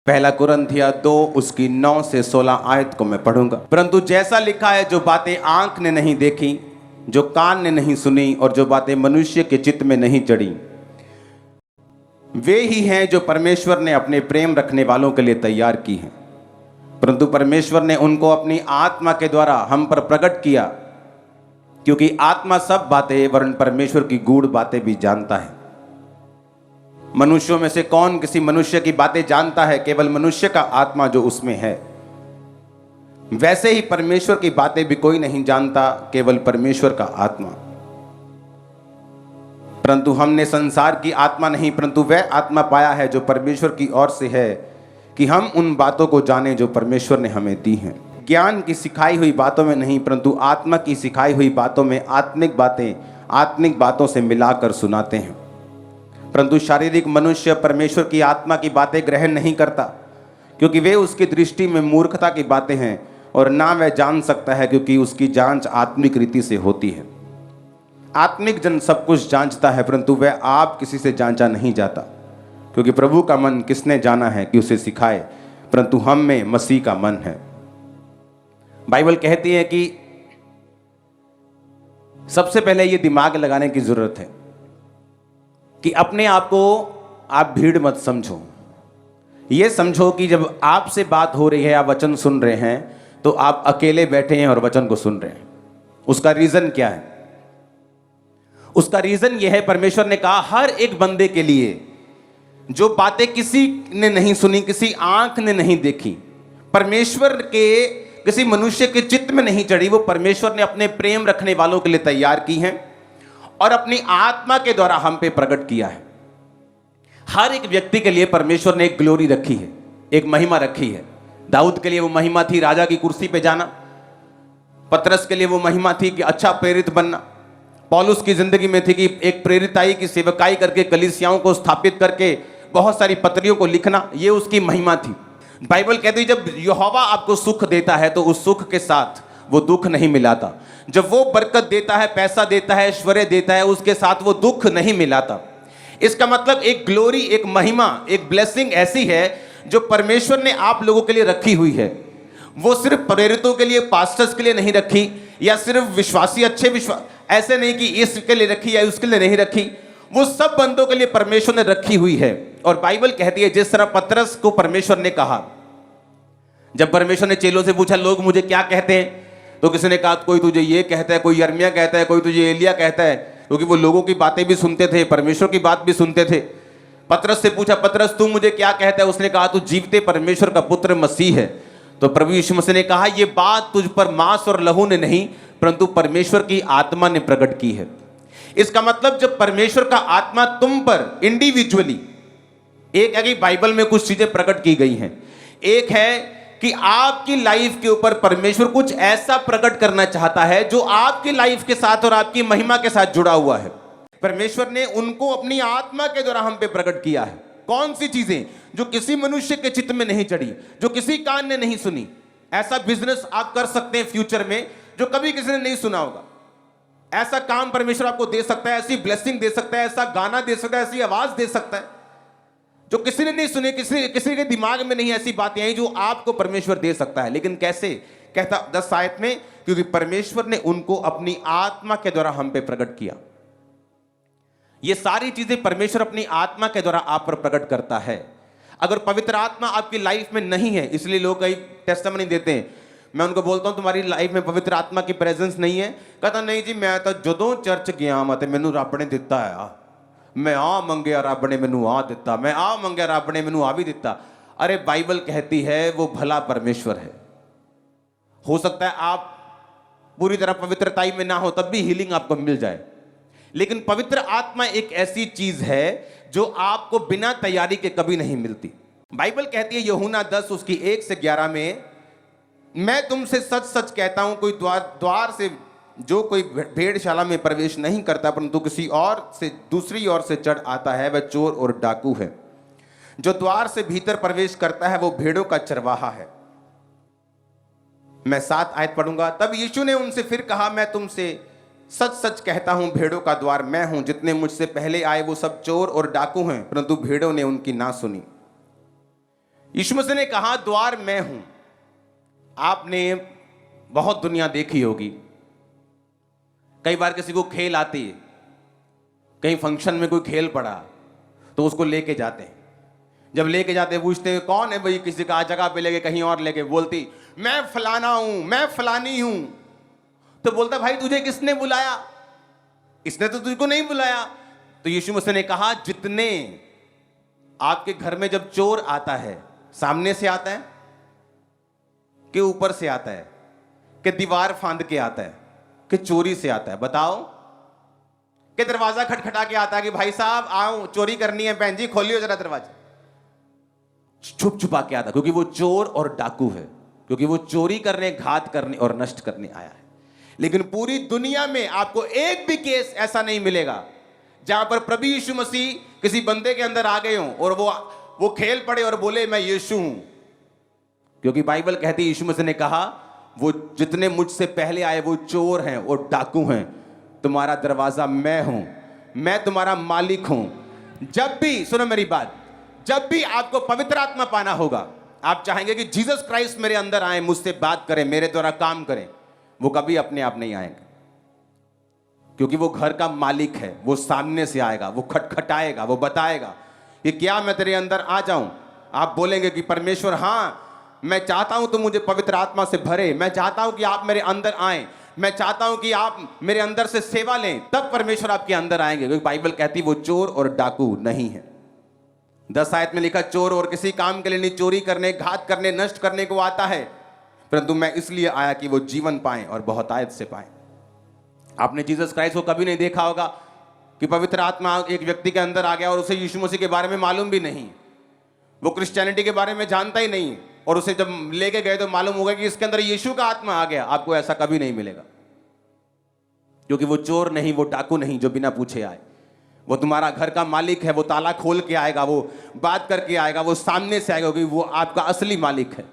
पहला कुरिन्थिया 2 उसकी 9 से 16 आयत को मैं पढ़ूंगा। परंतु जैसा लिखा है, जो बातें आंख ने नहीं देखी, जो कान ने नहीं सुनी और जो बातें मनुष्य के चित्त में नहीं चढ़ी, वे ही हैं जो परमेश्वर ने अपने प्रेम रखने वालों के लिए तैयार की हैं। परंतु परमेश्वर ने उनको अपनी आत्मा के द्वारा हम पर प्रकट किया, क्योंकि आत्मा सब बातें वरन परमेश्वर की गूढ़ बातें भी जानता है। मनुष्यों में से कौन किसी मनुष्य की बातें जानता है? केवल मनुष्य का आत्मा जो उसमें है। वैसे ही परमेश्वर की बातें भी कोई नहीं जानता, केवल परमेश्वर का आत्मा। परंतु हमने संसार की आत्मा नहीं, परंतु वह आत्मा पाया है जो परमेश्वर की ओर से है, कि हम उन बातों को जाने जो परमेश्वर ने हमें दी हैं। ज्ञान की सिखाई हुई बातों में नहीं, परंतु आत्मा की सिखाई हुई बातों में आत्मिक बातें आत्मिक बातों से मिलाकर सुनाते हैं। परंतु शारीरिक मनुष्य परमेश्वर की आत्मा की बातें ग्रहण नहीं करता, क्योंकि वे उसकी दृष्टि में मूर्खता की बातें हैं, और ना वह जान सकता है, क्योंकि उसकी जांच आत्मिक रीति से होती है। आत्मिक जन सब कुछ जांचता है, परंतु वह आप किसी से जांचा नहीं जाता, क्योंकि प्रभु का मन किसने जाना है कि उसे सिखाए, परंतु हम में मसीह का मन है। बाइबल कहती है कि सबसे पहले ये दिमाग लगाने की जरूरत है कि अपने आप को आप भीड़ मत समझो। ये समझो कि जब आपसे बात हो रही है, आप वचन सुन रहे हैं, तो आप अकेले बैठे हैं और वचन को सुन रहे हैं। उसका रीजन क्या है? उसका रीजन यह है, परमेश्वर ने कहा हर एक बंदे के लिए जो बातें किसी ने नहीं सुनी, किसी आंख ने नहीं देखी, परमेश्वर के किसी मनुष्य के चित्त में नहीं चढ़ी, वो परमेश्वर ने अपने प्रेम रखने वालों के लिए तैयार की हैं और अपनी आत्मा के द्वारा हम पे प्रकट किया है। हर एक व्यक्ति के लिए परमेश्वर ने एक ग्लोरी रखी है, एक महिमा रखी है। दाऊद के लिए वो महिमा थी राजा की कुर्सी पे जाना। पतरस के लिए वो महिमा थी कि अच्छा प्रेरित बनना। पौलुस की जिंदगी में थी कि एक प्रेरिताई की सेवकाई करके कलीसियाओं को स्थापित करके बहुत सारी पत्रियों को लिखना, ये उसकी महिमा थी। बाइबल कहती है जब यहोवा आपको सुख देता है तो उस सुख के साथ वो दुख नहीं मिलाता। जब वो बरकत देता है, पैसा देता है, ऐश्वर्य देता है, उसके साथ वो दुख नहीं मिलाता। इसका मतलब एक ग्लोरी, एक महिमा, एक ब्लेसिंग ऐसी है जो परमेश्वर ने आप लोगों के लिए रखी हुई है। वो सिर्फ प्रेरितों के लिए, पास्टर्स के लिए नहीं रखी, या सिर्फ विश्वासी अच्छे विश्वास ऐसे नहीं कि इसके लिए रखी या उसके लिए नहीं रखी। वो सब बंदों के लिए परमेश्वर ने रखी हुई है। और बाइबल कहती है जिस तरह पतरस को परमेश्वर ने कहा, जब परमेश्वर ने चेलों से पूछा लोग मुझे क्या कहते हैं, तो किसी ने कहा कोई तुझे ये कहता है, कोई यिर्मयाह कहता है, कोई तुझे एलिय्याह कहता है, क्योंकि वो लोगों की बातें भी सुनते थे, परमेश्वर की बात भी सुनते थे। पतरस से पूछा पतरस तू मुझे क्या कहता है? उसने कहा तू जीवते परमेश्वर का पुत्र मसीह है। तो प्रभु यीशु मसीह ने कहा ये बात तुझ पर मांस और लहू ने नहीं, परंतु परमेश्वर की आत्मा ने प्रकट की है। इसका मतलब जब परमेश्वर का आत्मा तुम पर इंडिविजुअली, एक है कि बाइबल में कुछ चीजें प्रकट की गई हैं, एक है कि आपकी लाइफ के ऊपर परमेश्वर कुछ ऐसा प्रकट करना चाहता है जो आपकी लाइफ के साथ और आपकी महिमा के साथ जुड़ा हुआ है। परमेश्वर ने उनको अपनी आत्मा के द्वारा हम पे प्रकट किया है। कौन सी चीजें? जो किसी मनुष्य के चित्त में नहीं चढ़ी, जो किसी कान ने नहीं सुनी। ऐसा बिजनेस आप कर सकते हैं फ्यूचर में जो कभी किसी ने नहीं सुना होगा। ऐसा काम परमेश्वर आपको दे सकता है, ऐसी ब्लेसिंग दे सकता है, ऐसा गाना दे सकता है, ऐसी आवाज दे सकता है जो किसी ने नहीं सुनी, किसी के दिमाग में नहीं ऐसी बातें आई जो आपको परमेश्वर दे सकता है। लेकिन कैसे? कहता 10 आयत में, क्योंकि परमेश्वर ने उनको अपनी आत्मा के द्वारा हम पे प्रकट किया। ये सारी चीजें परमेश्वर अपनी आत्मा के द्वारा आप पर प्रकट करता है। अगर पवित्र आत्मा आपकी लाइफ में नहीं है, इसलिए लोग कई टेस्टिमनी देते हैं, मैं उनको बोलता हूं तुम्हारी लाइफ में पवित्र आत्मा की प्रेजेंस नहीं है। कहता नहीं जी मैं तो जदों चर्च गया मत मैनू रब ने दिता है, मैं आ मंगया रब ने मैनू आ दिता, मैं आ मंगया रब ने मैनू आ भी दिता। अरे बाइबल कहती है वो भला परमेश्वर है। हो सकता है आप पूरी तरह पवित्रताई में ना हो तब भी हीलिंग आपको मिल जाए, लेकिन पवित्र आत्मा एक ऐसी चीज है जो आपको बिना तैयारी के कभी नहीं मिलती। बाइबल कहती है यूहन्ना 10 उसकी 1 से 11 में, मैं तुमसे सच सच कहता हूं कोई द्वार से जो कोई भेड़शाला में प्रवेश नहीं करता परंतु किसी और से दूसरी ओर से चढ़ आता है वह चोर और डाकू है। जो द्वार से भीतर प्रवेश करता है वो भेड़ों का चरवाहा है। मैं 7 आयत पढ़ूंगा। तब यीशु ने उनसे फिर कहा मैं तुमसे सच सच कहता हूं भेड़ों का द्वार मैं हूं। जितने मुझसे पहले आए वो सब चोर और डाकू हैं परंतु भेड़ों ने उनकी ना सुनी। यीशु मसीह ने कहा द्वार मैं हूं। आपने बहुत दुनिया देखी होगी, कई बार किसी को खेल आती है, कहीं फंक्शन में कोई खेल पड़ा तो उसको लेके जाते हैं। जब लेके जाते पूछते हैं कौन है भाई, किसी का जगह पे लेके कहीं और लेके, बोलती मैं फलाना हूं, मैं फलानी हूं। तो बोलता भाई तुझे किसने बुलाया, इसने तो तुझको नहीं बुलाया। तो यीशु मसीह ने कहा जितने आपके घर में जब चोर आता है, सामने से आता है कि ऊपर से आता है कि दीवार फांद के आता है कि चोरी से आता है, बताओ? कि दरवाजा खटखटा के आता है कि भाई साहब आओ चोरी करनी है, बहन जी खोलियो जरा दरवाजा। छुप छुपा के आता, क्योंकि वो चोर और डाकू है, क्योंकि वो चोरी करने, घात करने और नष्ट करने आया है। लेकिन पूरी दुनिया में आपको एक भी केस ऐसा नहीं मिलेगा जहां पर प्रभु यीशु मसीह किसी बंदे के अंदर आ गए हों और वो खेल पड़े और बोले मैं यीशु हूं। क्योंकि बाइबल कहती है, यीशु मसीह ने कहा वो जितने मुझसे पहले आए वो चोर हैं और डाकू हैं, तुम्हारा दरवाजा मैं हूं, मैं तुम्हारा मालिक हूं। जब भी, सुनो मेरी बात, जब भी आपको पवित्र आत्मा पाना होगा, आप चाहेंगे कि जीसस क्राइस्ट मेरे अंदर आए, मुझसे बात करें, मेरे द्वारा काम करें, वो कभी अपने आप नहीं आएंगे, क्योंकि वो घर का मालिक है। वो सामने से आएगा, वो खटखटाएगा, वो बताएगा कि क्या मैं तेरे अंदर आ जाऊं। आप बोलेंगे कि परमेश्वर हाँ मैं चाहता हूं तुम मुझे पवित्र आत्मा से भरे, मैं चाहता हूं कि आप मेरे अंदर आए, मैं चाहता हूं कि आप मेरे अंदर से सेवा लें, तब परमेश्वर आपके अंदर आएंगे। क्योंकि बाइबल कहती है वो चोर और डाकू नहीं है। 10 आयत में लिखा चोर और किसी काम के लिए नहीं, चोरी करने, घात करने, नष्ट करने को आता है, परंतु मैं इसलिए आया कि वो जीवन पाएं और बहुतायत से पाएं। आपने जीसस क्राइस्ट को कभी नहीं देखा होगा कि पवित्र आत्मा एक व्यक्ति के अंदर आ गया और उसे यीशु मसीह के बारे में मालूम भी नहीं, वो क्रिश्चियनिटी के बारे में जानता ही नहीं, और उसे जब लेके गए तो मालूम होगा कि इसके अंदर यीशु का आत्मा आ गया। आपको ऐसा कभी नहीं मिलेगा, क्योंकि वो चोर नहीं, वो डाकू नहीं जो बिना पूछे आए। वो तुम्हारा घर का मालिक है, वो ताला खोल के आएगा, वो बात करके आएगा, वो सामने से आएगा, क्योंकि वो आपका असली मालिक है।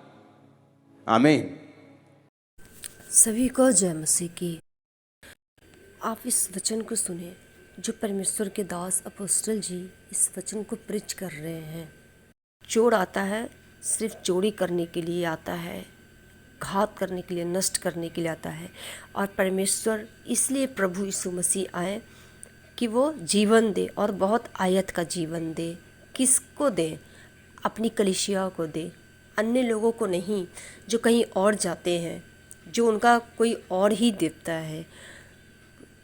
आमीन। सभी को जय मसीह की। आप इस वचन को सुने जो परमेश्वर के दास अपोस्टल जी इस वचन को प्रीच कर रहे हैं। चोर आता है सिर्फ चोरी करने के लिए आता है, घात करने के लिए, नष्ट करने के लिए आता है, और परमेश्वर इसलिए प्रभु यीशु मसीह आए कि वो जीवन दे, और बहुत आयत का जीवन दे। किसको दे? अपनी कलीसिया को दे, अन्य लोगों को नहीं जो कहीं और जाते हैं, जो उनका कोई और ही देवता है।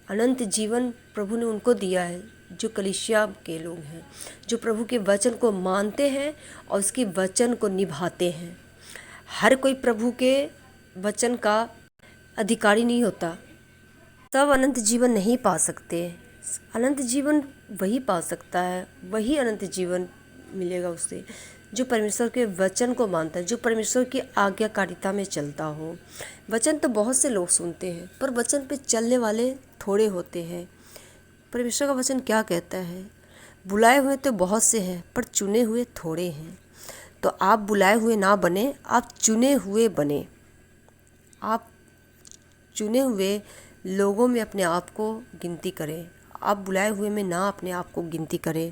अनंत जीवन प्रभु ने उनको दिया है जो कलीसिया के लोग हैं, जो प्रभु के वचन को मानते हैं और उसके वचन को निभाते हैं। हर कोई प्रभु के वचन का अधिकारी नहीं होता, सब अनंत जीवन नहीं पा सकते। अनंत जीवन वही पा सकता है, वही अनंत जीवन मिलेगा उससे जो परमेश्वर के वचन को मानता है, जो परमेश्वर की आज्ञाकारिता में चलता हो। वचन तो बहुत से लोग सुनते हैं, पर वचन पे चलने वाले थोड़े होते हैं। परमेश्वर का वचन क्या कहता है? बुलाए हुए तो बहुत से हैं, पर चुने हुए थोड़े हैं। तो आप बुलाए हुए ना बने, आप चुने हुए बने। आप चुने हुए लोगों में अपने आप को गिनती करें, आप बुलाए हुए में ना अपने आप को गिनती करें,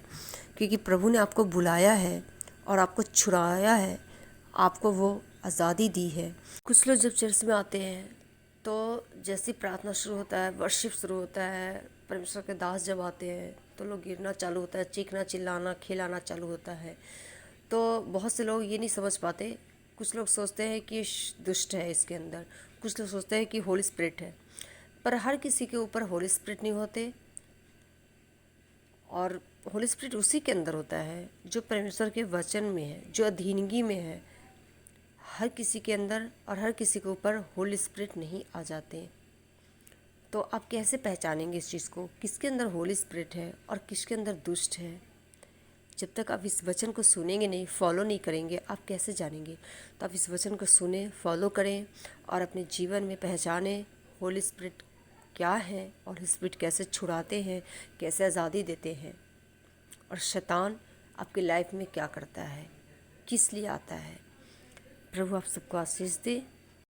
क्योंकि प्रभु ने आपको बुलाया है और आपको छुड़ाया है, आपको वो आज़ादी दी है। कुछ लोग जब चर्च में आते हैं तो जैसी प्रार्थना शुरू होता है, वर्शिप शुरू होता है, परमेश्वर के दास जब आते हैं तो लोग गिरना चालू होता है, चीखना, चिल्लाना, खिलाना चालू होता है। तो बहुत से लोग ये नहीं समझ पाते। कुछ लोग सोचते हैं कि दुष्ट है इसके अंदर, कुछ लोग सोचते हैं कि होली स्पिरिट है, पर हर किसी के ऊपर होली स्पिरिट नहीं होते। और होली स्पिरिट उसी के अंदर होता है जो परमेश्वर के वचन में है, जो अधीनगी में है। हर किसी के अंदर और हर किसी के ऊपर होली स्पिरिट नहीं आ जाते। तो आप कैसे पहचानेंगे इस चीज़ को, किसके अंदर होली स्पिरिट है और किसके अंदर दुष्ट है? जब तक आप इस वचन को सुनेंगे नहीं, फॉलो नहीं करेंगे, आप कैसे जानेंगे? तो आप इस वचन को सुने, फॉलो करें और अपने जीवन में पहचानें होली स्पिरिट क्या है और होली स्पिरिट कैसे छुड़ाते हैं, कैसे आज़ादी देते हैं, और शैतान आपकी लाइफ में क्या करता है, किस लिए आता है। प्रभु आप सबको आशीष दे।